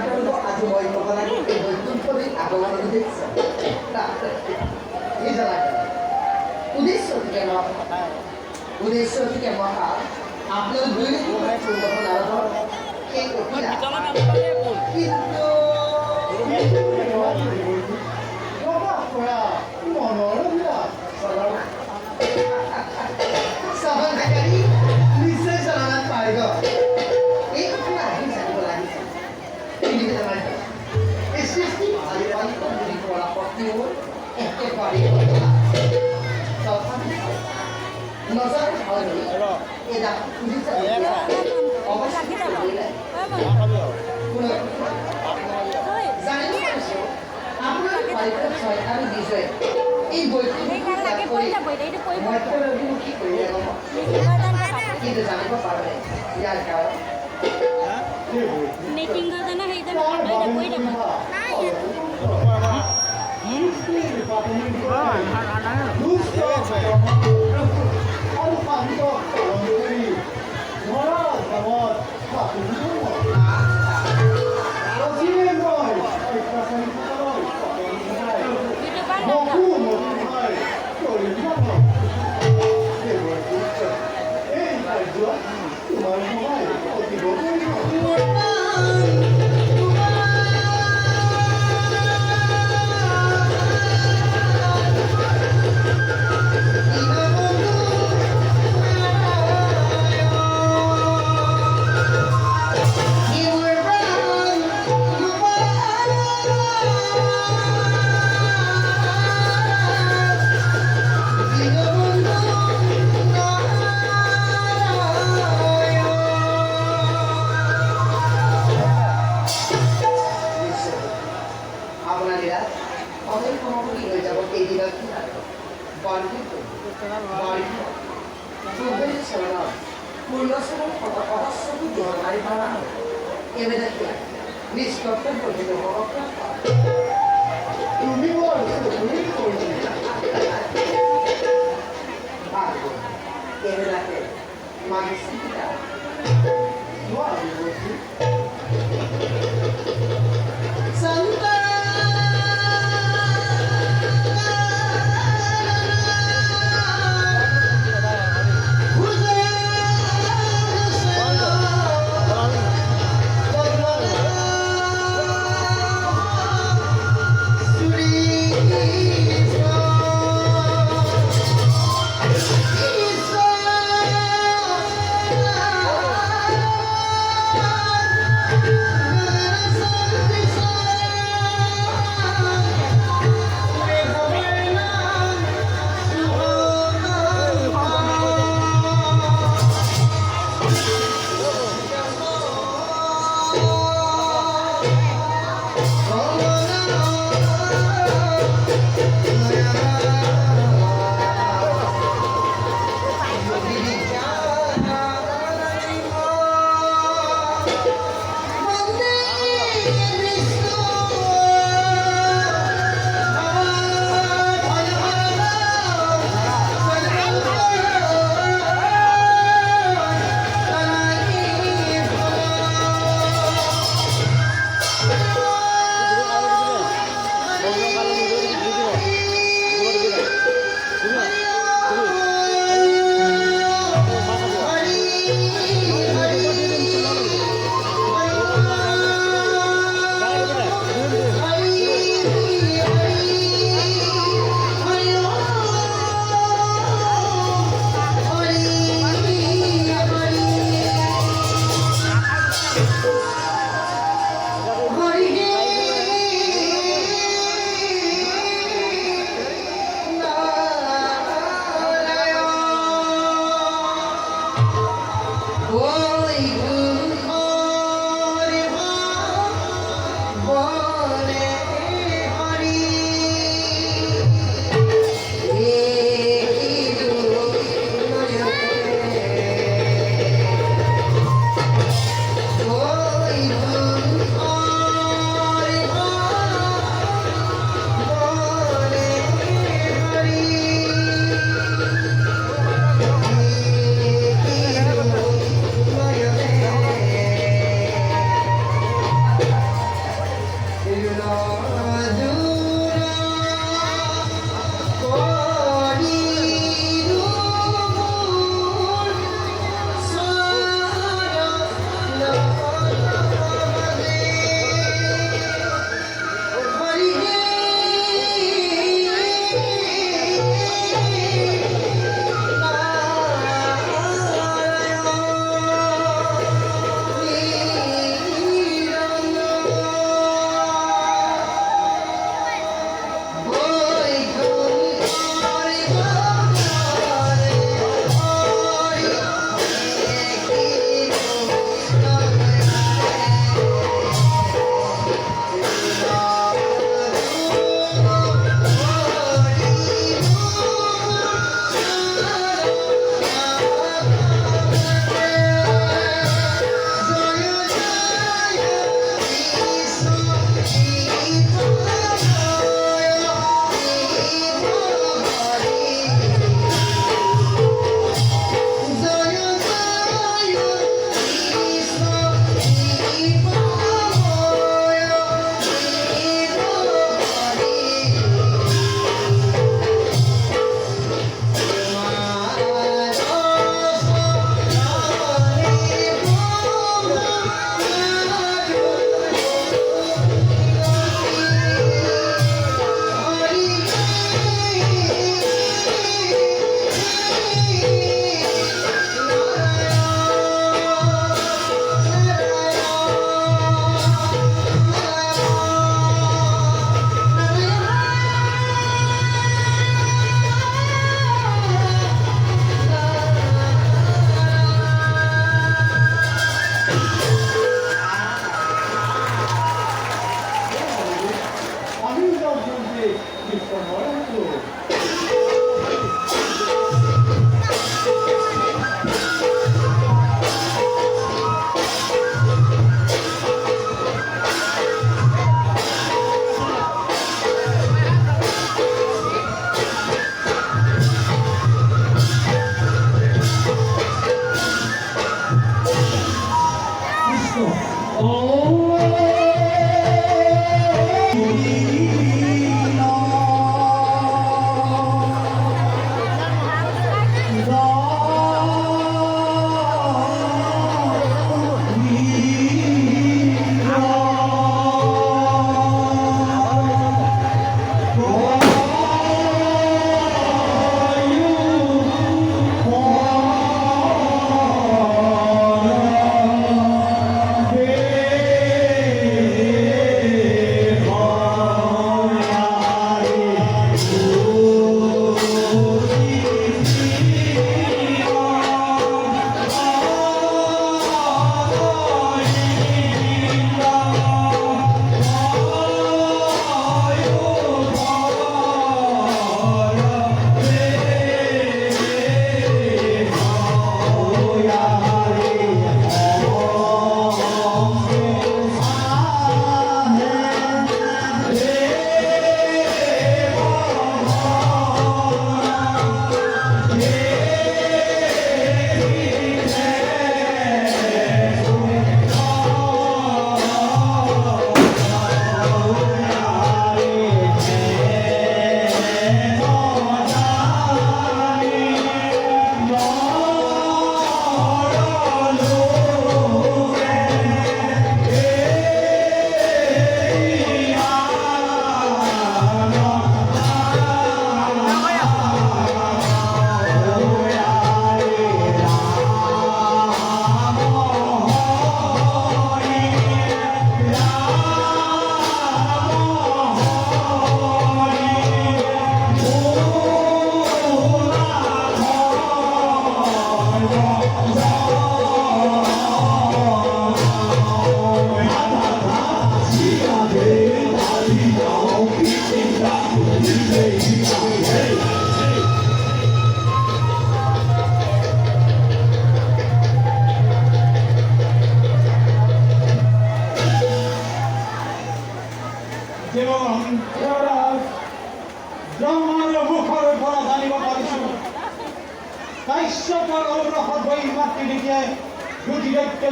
কথাগুলো আজ হয়তো লাগে এই নতুন করে আগমন দেখছে না এই জায়গা উদ্দেশ্য থেকে মহা উদ্দেশ্য থেকে মহা আপনার দুই যখন আরো এই কঠিনা কিন্তু সাবান বেকারি নিশ্চয় চালান পারগ এই কঠিনা আগে জানিব লাগিছে তিনি জানাই এই সৃষ্টি আলিবালি করি পড়া পত্নীও একেবারে নজর হয়নি এরা পুলিশ অবশ্যই জানি আপনার বাড়িতে সরকারি বিষয় এই বইটি কি করে কিন্তু জানিব পারবে ইয়ার কারণ নেটিং কথা না হেইটা বই দেব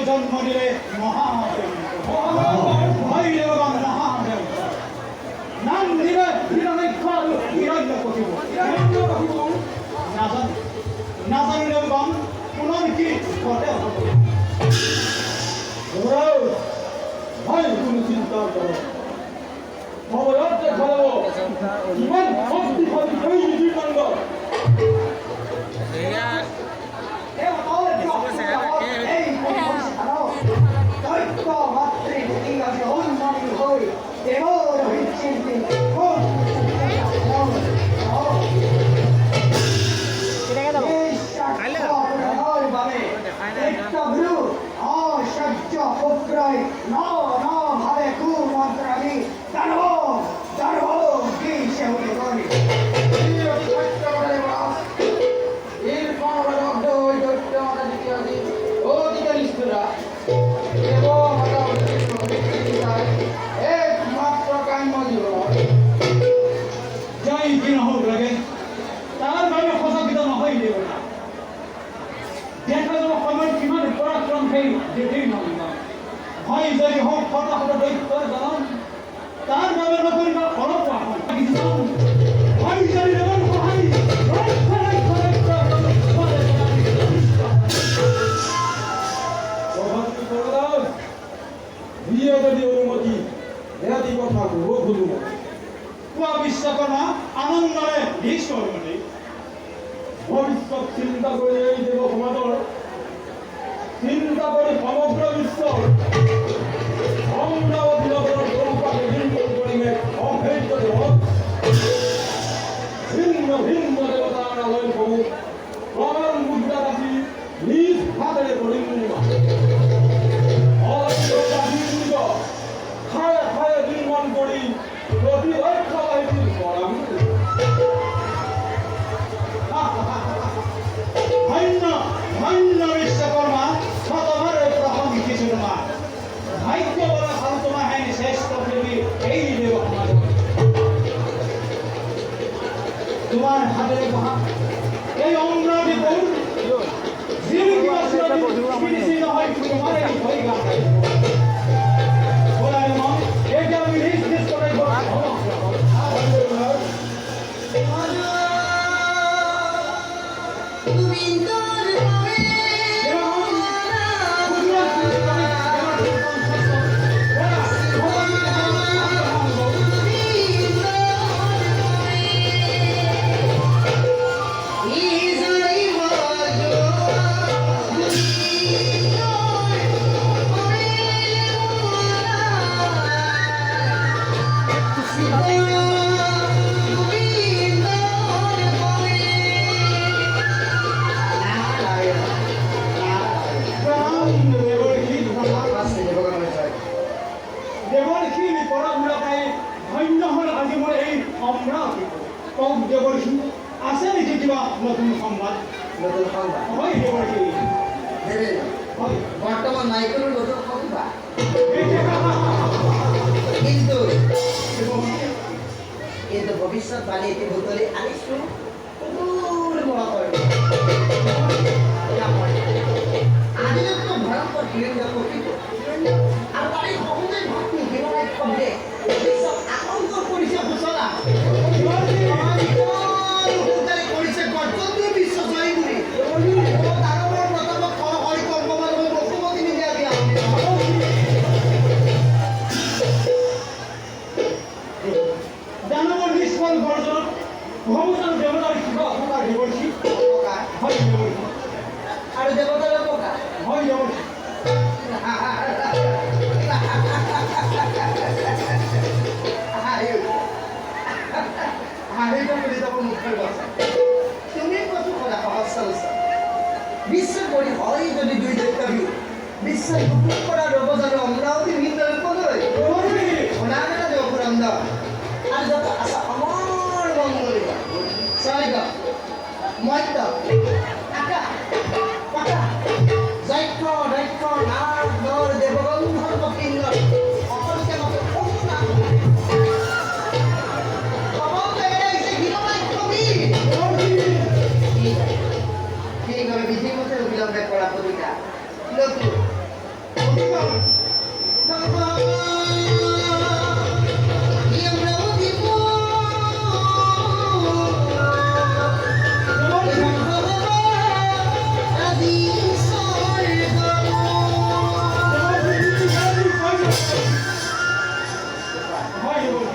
জন্ম দিলে মহাদেৱ নাম দিলে হিৰণ্যাক্ষ আৰু হিৰণ্যকশিপু নাজানিলে গম পুনৰ কি ঘটে ভাই কোনো চিন্তা কৰক ভগৱান দেখাব ইমান শক্তিশালী হৈ জীৱন বিশ্বকর্মা আনন্দরে ঈশ্বরমণি ভবিষ্যৎ চিন্তা করে এই দেব সমাজৰ চিন্তা করে সমগ্র বিশ্ব অমরাবতী নগরের গৌপাকে জিন্দল করিবে অভেদ্য দেব ভিন্ন ভিন্ন দেবতার আলয় প্রভু প্রমাণ মুদ্রা রাখি নিজ হাতে করিব খায় খায় নির্মাণ করি প্রতিরক্ষা বাহিনীর পরাম ধন্য বিশ্বকর্মা শতভারে প্রথম কিছুর মা ভাগ্য বলা ভালো তোমার হয়নি শ্রেষ্ঠ দেবী এই দেব তোমার হাতের মহা এই অমরাবতী গৌর জীবিকা ফিনিশিং হয় তোমার এই ভয় গান বলাই মা এটা আমি নিশ্চিত করে আছে নেকি কিবা নতুন সংবাদ হয় বর্তমান নাই কোনো নতুন সংবাদ কিন্তু ভবিষ্যৎবাণী ইতিমধ্যে আনিছো আদিত্য ভয়ঙ্কর হিরণ্য কপিত আর তার সহজে ভক্তি হিরণ্যাক্ষ শব্দে ভবিষ্যৎ আতঙ্ক করেছে ঘোষণা কৰিছে গৰ্জনীয় বিশ্ব জয়ী বুলি আর দেবতার উপকার হয় যাবে তুমি কত করে বিশ্ব করি হয় যদি দুই দেবতাবি বিশ্ব হুকুম করার অবদান অমরাবতী ভিতরে পড়ে ওনার কাছে অপরাম দাও আর যত আশা আমার মঙ্গলে সাইগা ময়টা আকা পাকা যাইক্ষ রাইক্ষ নাগ নর দেবগন্ধর পকিন্দর অপরকে মতো অমনা এইভাবে বিধি মতো অবিলম্বে করা কবিতা নতুন হয় যাবে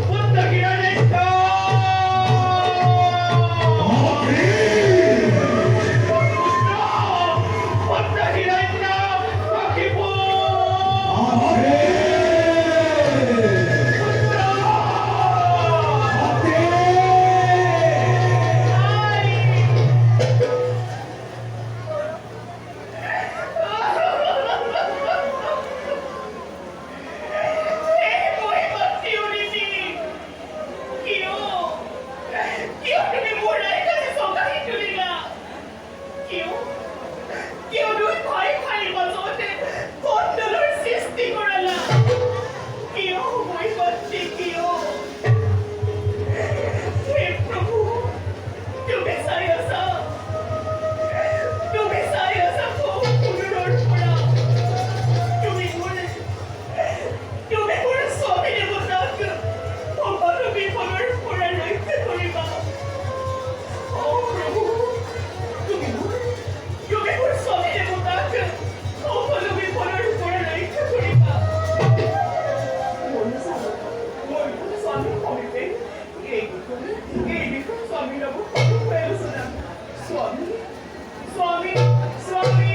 Put the स्वामी स्वामी स्वामी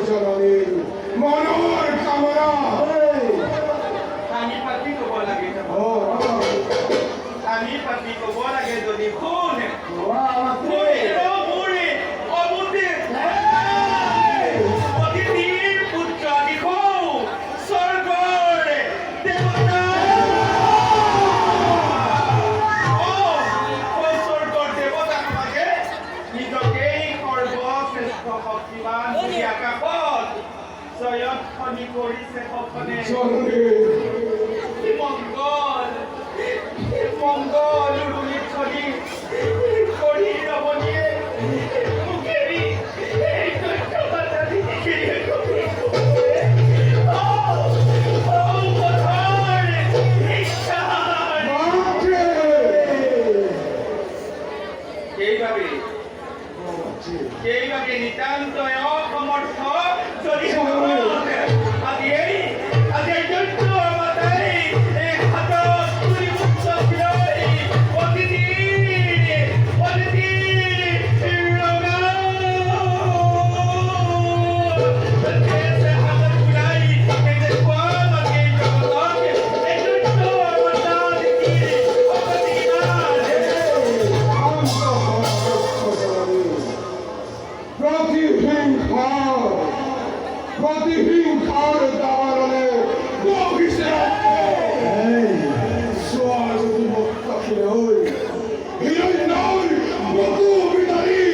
জননীর মনোর কামনা। আমি পাতি ক'ব লাগে ও আমি পাতি ক'ব লাগে যদি শুন বাবা মোৰে অমুতে অতিথিৰ পুত্ৰ দিশৌ স্বৰ্গৰ দেৱতা স্বৰ্গৰ দেৱতা নামাগে নিজকেই সৰ্বশ্ৰেষ্ঠ শক্তিবান বুলি আকাশত জয়ত খনি কৰিছে সপনে জননী মংগল উৰুলিত খনি কৰি ৰমণীয়ে মুখেৰি এই তথ্যবাৰ্তা লিখিয়ে সেইবাবে নিতান্তই অসমৰ্থ যদি আজি এই দৈত্য মাতাই হাতত তুলি মুক্ত লৈ অতিথি ৰঙা হাতত ঘূৰাই দেখুৱা মাতি এই জগতক এই দৈত্য মাতা দেখি প্রতিহিংসার দাবারণে যদি মুক্তাখিলে হই হিরণ্যর মধু বিদারী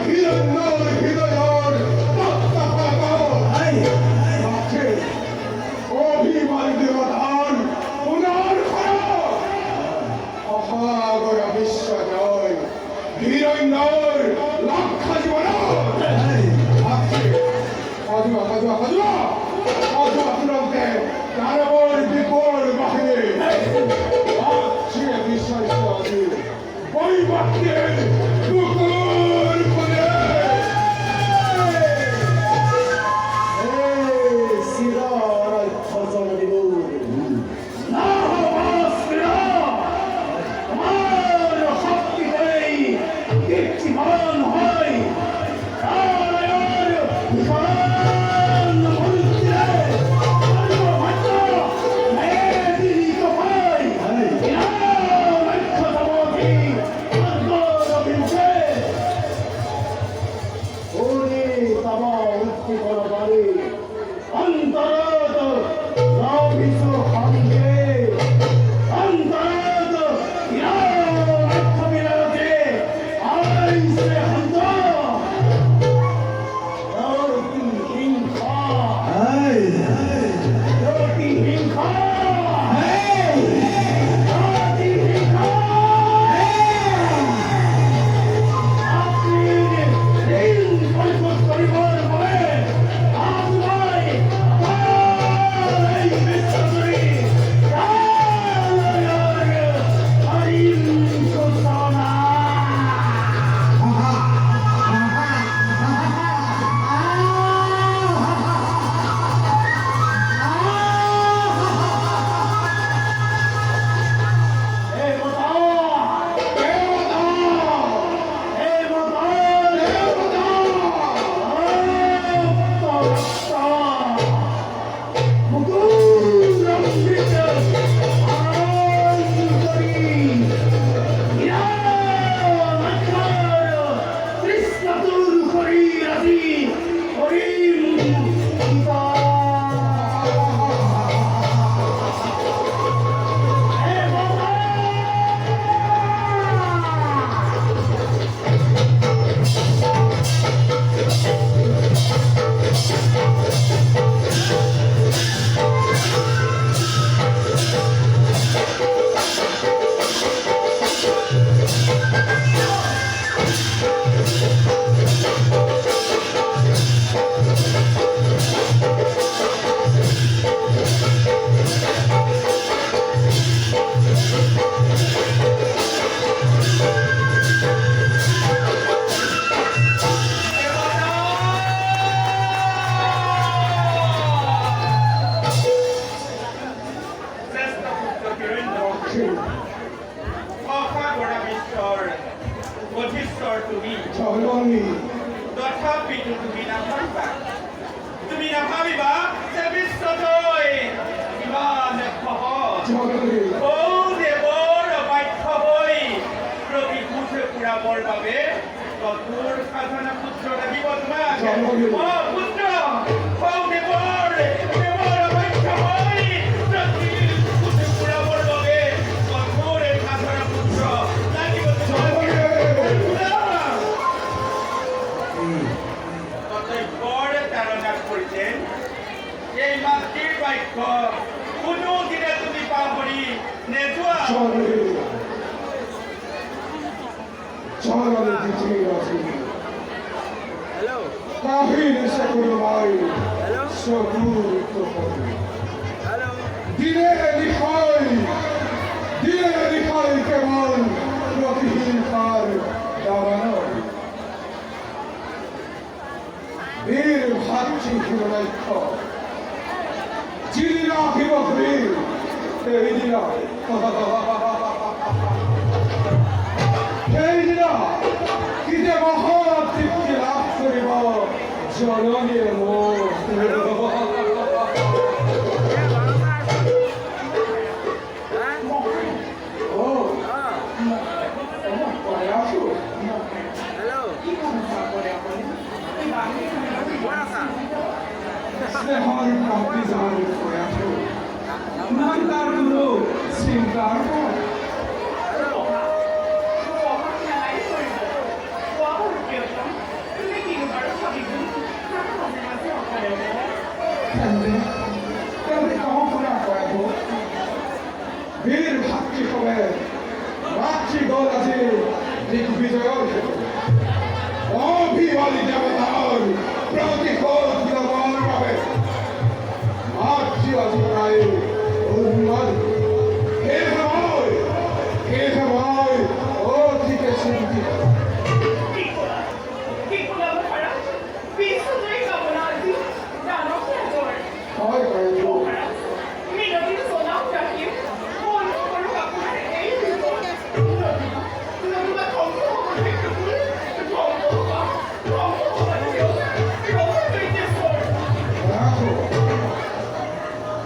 হিরণ্যর হৃদয়র অভিমান দেবধান পুনর অসাগর বিশ্ব জয় হিরণ্যর লক্ষ জীবন তুলন্তে দানবর বিপুল বাহিনী বিশ্বাস বই বাক্যের কুকুর খুলে আমার শক্তি হয় দীপ্তিমান হয় অধীশ্বৰ তুমি জননী তথাপিতো তুমি নাভাবিবা যে বিশ্বজয় ইমান সহজ জননী ঔ দেৱৰ বাধ্য হৈ প্ৰতিশোধ পূৰাবৰ বাবে কঠোৰ সাধনা পুত্ৰ লাগিব তোমাক জননী। অ পুত্ৰ ঔ দেৱৰ বাধ্য হৈ প্ৰতিশোধ পূৰাবৰ বাবে কঠোৰ সাধনা পুত্ৰ লাগিব তোমাক কৰ্তব্যৰ তাৰণা কৰিছেন এই মাতৃৰ বাক্য কোনো দিনে তুমি পাহৰি নেযোৱা জননী জননী দিদি আছে কাহিনী সকলো মাই চকুৰ টোপনি দিনে নিশাই কেৱল প্ৰতিহিংসাৰ দাবানল বীৰ ভাতৃহীন লক্ষ্য যিদিনা আহিব বীৰ সেইদিনা কিনে মহাতৃপ্তি লাভ কৰিব জননীয়ে মোক স্নেহৰ কান্তি যাৰ প্ৰয়াসো ইমান তাৰ কোনো চিন্তাৰ বীৰ ভাতৃসৱে মাতৃগল আজি দিগ্বিজয়ৰ অভিবাদী দেৱতাৰ প্ৰতিশোধ ল'বৰ বাবে মাতৃ আজি প্ৰায় উন্মাদ সেয়েহে মই অধিকে চিন্তিত হয় বাইদেউ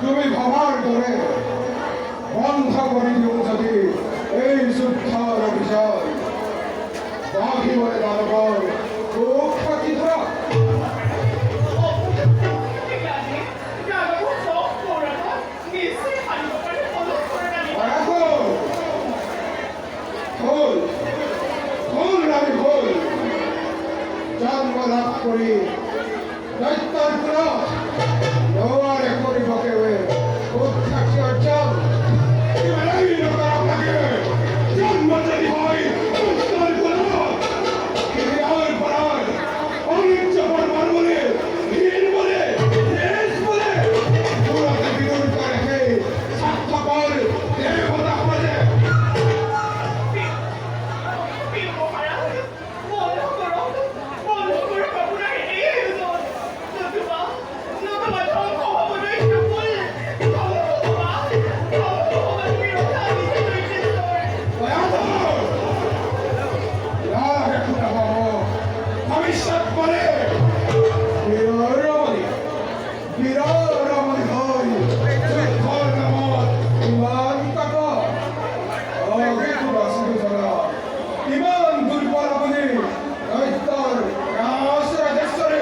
তুমি ভবাৰ দৰে বন্ধ কৰি দিওঁ যদি এই যুদ্ধৰ অভিযান বাঢ়িবলৈ দানৱৰ খুব ক্ষতি ধৰা জন্ম লাভ কৰি দৈত্যৰ কুলত নোৱাৰে কৰিবকে উৎসাহী অৰ্জন জন্ম যদি হয় দৈত্যৰ কুলত ইয়াৰ পৰাই অনিচ্ছ বৰ্মন বলে হীন বলে দেশ বলে মূৰতে বিৰোধ কৰে সেই স্বাৰ্থপৰ দেৱতা সমাজে ভবিষ্যৎ বলে বীৰৰমণী হৈ যুদ্ধৰ নামত ইমান কাক অগেটো বাচিব জনা ইমান দুৰ্বল আপুনি দৈত্যৰ ৰাজ ৰাজেশ্বৰে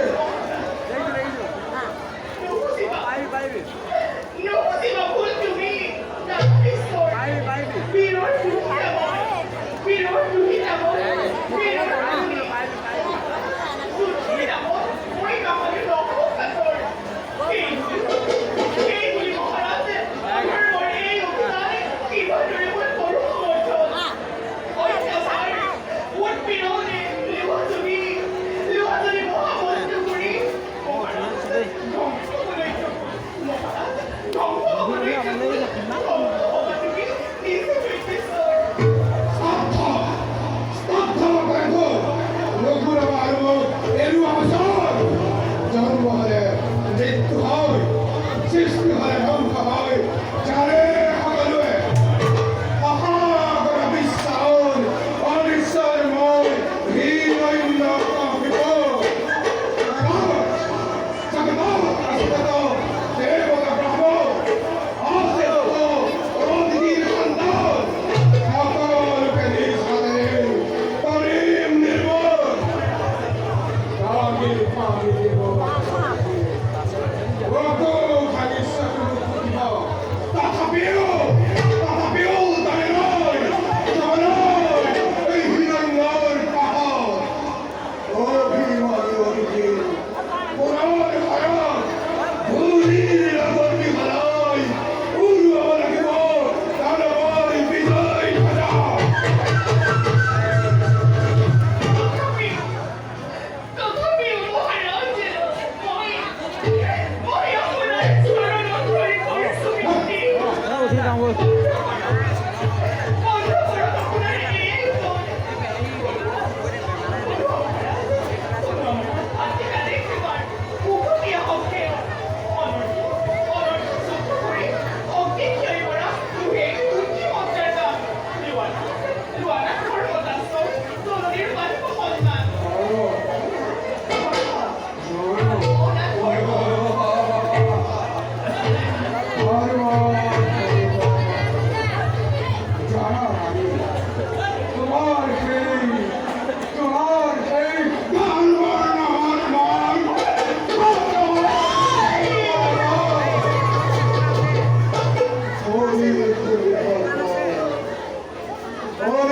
জন্ম হলে মৃত্যু হয় সৃষ্টি হলে ধ্বংস হয় যাৰে সকলোৱে অসাগৰ বিশ্বাস অনিশ্চয় মই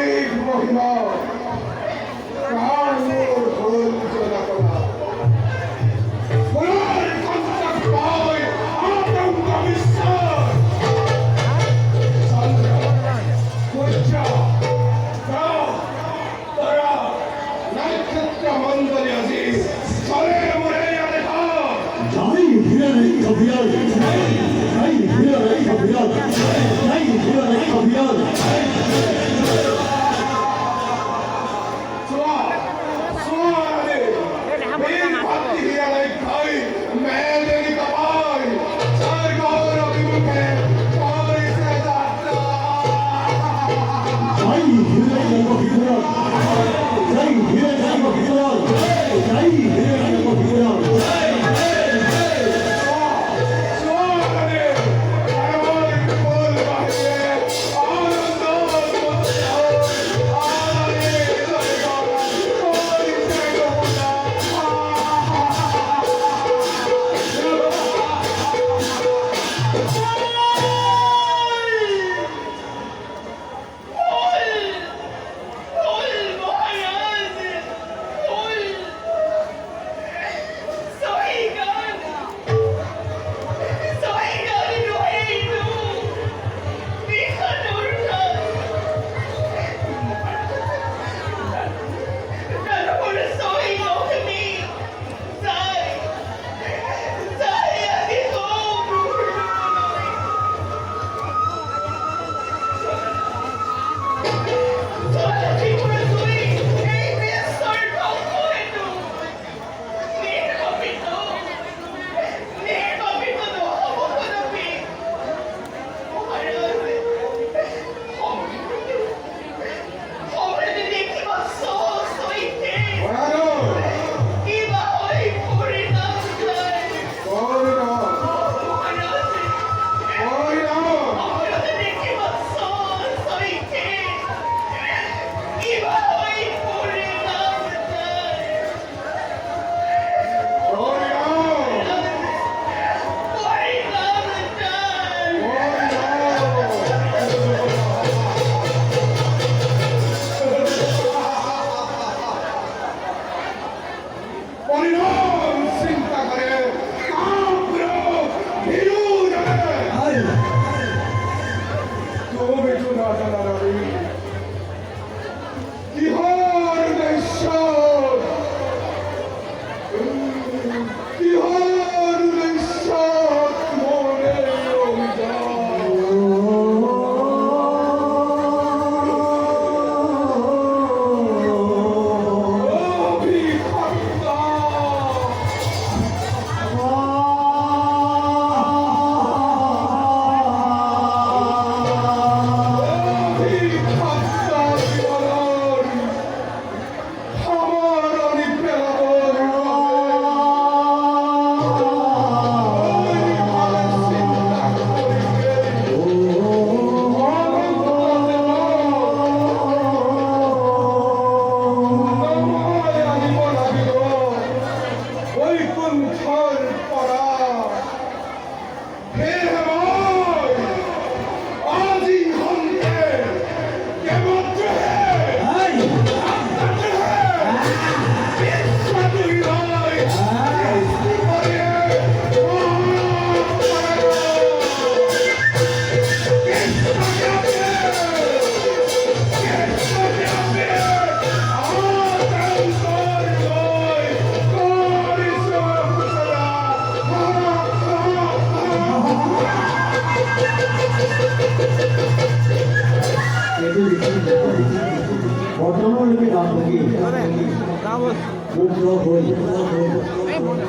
অনেক মহিমা কার ভুল চলা করা পুনর কন্টক পায় আতঙ্ক বিশ্বাস চন্দ্র সূর্য গ্রহ তারা নক্ষত্র মণ্ডলী আজি চলে মরে দেখা জয় হিরণের কবিয়াল জয় হিরণের কবিয়াল জয় হিরণের কবিয়াল জয় হিরণের কবিয়াল জয় হিরণের কবিয়াল জয় হিরণের কবিয়াল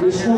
কৃষ্ণ